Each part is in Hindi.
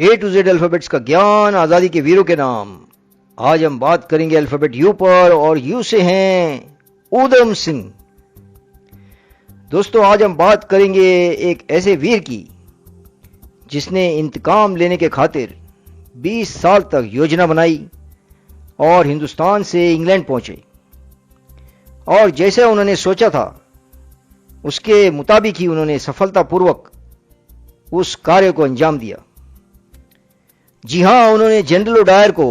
ए टू जेड अल्फाबेट्स का ज्ञान, आजादी के वीरों के नाम। आज हम बात करेंगे अल्फाबेट यू पर, और यू से हैं ऊधम सिंह। दोस्तों, आज हम बात करेंगे एक ऐसे वीर की जिसने इंतकाम लेने के खातिर 20 साल तक योजना बनाई और हिंदुस्तान से इंग्लैंड पहुंचे, और जैसे उन्होंने सोचा था उसके मुताबिक ही उन्होंने सफलतापूर्वक उस कार्य को अंजाम दिया। जी हां, उन्होंने जनरल ओडायर को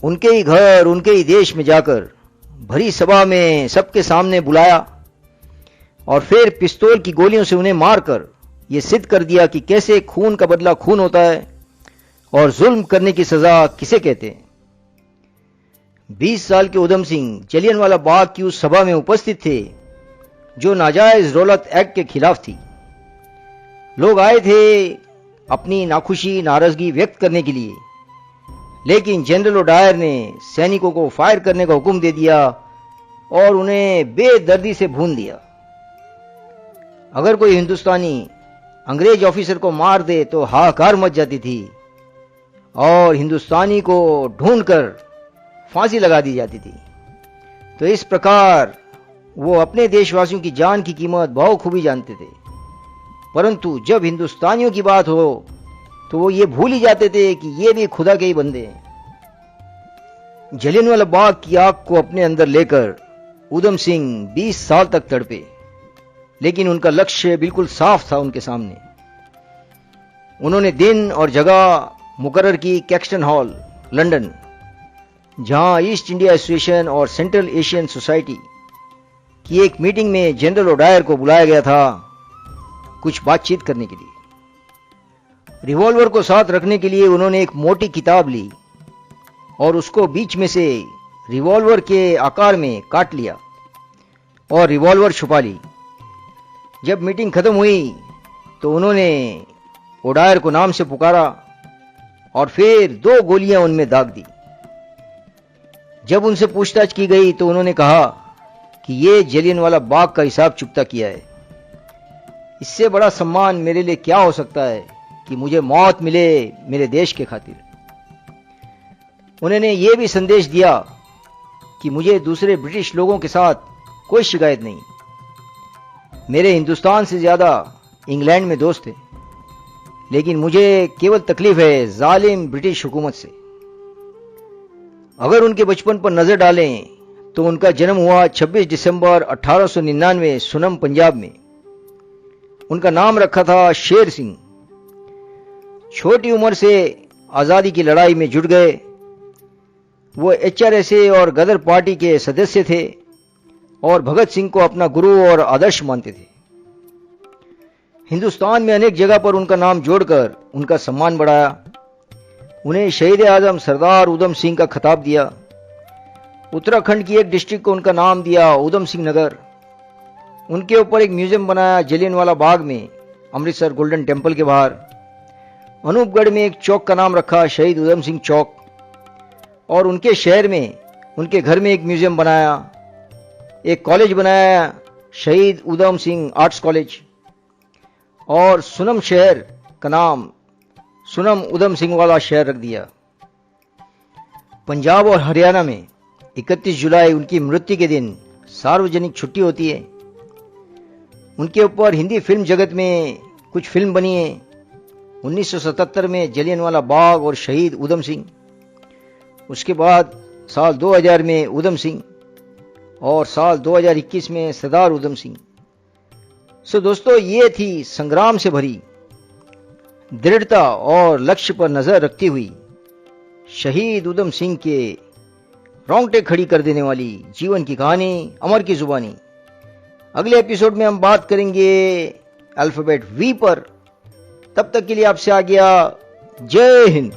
उनके ही घर, उनके ही देश में जाकर भरी सभा में सबके सामने बुलाया और फिर पिस्तौल की गोलियों से उन्हें मारकर यह सिद्ध कर दिया कि कैसे खून का बदला खून होता है और जुल्म करने की सजा किसे कहते हैं। 20 साल के ऊधम सिंह जलियांवाला बाग की उस सभा में उपस्थित थे जो नाजायज रौलत एक्ट के खिलाफ थी। लोग आए थे अपनी नाखुशी, नाराजगी व्यक्त करने के लिए, लेकिन जनरल ओडायर ने सैनिकों को फायर करने का हुक्म दे दिया और उन्हें बेदर्दी से भून दिया। अगर कोई हिंदुस्तानी अंग्रेज ऑफिसर को मार दे तो हाहाकार मच जाती थी और हिंदुस्तानी को ढूंढकर फांसी लगा दी जाती थी। तो इस प्रकार वो अपने देशवासियों की जान की कीमत बखूबी जानते थे, परंतु जब हिंदुस्तानियों की बात हो तो वो ये भूल ही जाते थे कि ये भी खुदा के ही बंदे हैं। जलियांवाला बाग की आग को अपने अंदर लेकर ऊधम सिंह 20 साल तक तड़पे, लेकिन उनका लक्ष्य बिल्कुल साफ था उनके सामने। उन्होंने दिन और जगह मुकर्रर की कैक्सटन हॉल, लंदन, जहां ईस्ट इंडिया एसोसिएशन और सेंट्रल एशियन सोसाइटी की एक मीटिंग में जनरल ओडायर को बुलाया गया था कुछ बातचीत करने के लिए। रिवॉल्वर को साथ रखने के लिए उन्होंने एक मोटी किताब ली और उसको बीच में से रिवॉल्वर के आकार में काट लिया और रिवॉल्वर छुपा ली। जब मीटिंग खत्म हुई तो उन्होंने ओडायर को नाम से पुकारा और फिर 2 गोलियां उनमें दाग दी। जब उनसे पूछताछ की गई तो उन्होंने कहा कि ये जलियांवाला बाग का हिसाब चुकता किया है। इससे बड़ा सम्मान मेरे लिए क्या हो सकता है कि मुझे मौत मिले मेरे देश के खातिर। उन्होंने ये भी संदेश दिया कि मुझे दूसरे ब्रिटिश लोगों के साथ कोई शिकायत नहीं, मेरे हिंदुस्तान से ज्यादा इंग्लैंड में दोस्त थे, लेकिन मुझे केवल तकलीफ है जालिम ब्रिटिश हुकूमत से। अगर उनके बचपन पर नजर डालें तो उनका जन्म हुआ 26 दिसंबर 1899 सुनम, पंजाब में। उनका नाम रखा था शेर सिंह। छोटी उम्र से आजादी की लड़ाई में जुट गए। वो HRSA और गदर पार्टी के सदस्य थे और भगत सिंह को अपना गुरु और आदर्श मानते थे। हिंदुस्तान में अनेक जगह पर उनका नाम जोड़कर उनका सम्मान बढ़ाया। उन्हें शहीद आजम सरदार ऊधम सिंह का खिताब दिया। उत्तराखंड की एक डिस्ट्रिक्ट को उनका नाम दिया ऊधम सिंह नगर। उनके ऊपर एक म्यूजियम बनाया जलियांवाला बाग में, अमृतसर गोल्डन टेम्पल के बाहर। अनूपगढ़ में एक चौक का नाम रखा शहीद ऊधम सिंह चौक, और उनके शहर में उनके घर में एक म्यूजियम बनाया। एक कॉलेज बनाया शहीद ऊधम सिंह आर्ट्स कॉलेज, और सुनम शहर का नाम सुनम ऊधम सिंह वाला शहर रख दिया। पंजाब और हरियाणा में 31 जुलाई उनकी मृत्यु के दिन सार्वजनिक छुट्टी होती है। उनके ऊपर हिंदी फिल्म जगत में कुछ फिल्म बनी है। 1977 में जलियांवाला बाग और शहीद ऊधम सिंह, उसके बाद साल 2000 में ऊधम सिंह, और साल 2021 में सरदार ऊधम सिंह। सो दोस्तों, ये थी संग्राम से भरी, दृढ़ता और लक्ष्य पर नजर रखती हुई शहीद ऊधम सिंह के रोंगटे खड़ी कर देने वाली जीवन की कहानी, अमर की जुबानी। अगले एपिसोड में हम बात करेंगे अल्फाबेट वी पर। तब तक के लिए आपसे आ गया, जय हिंद।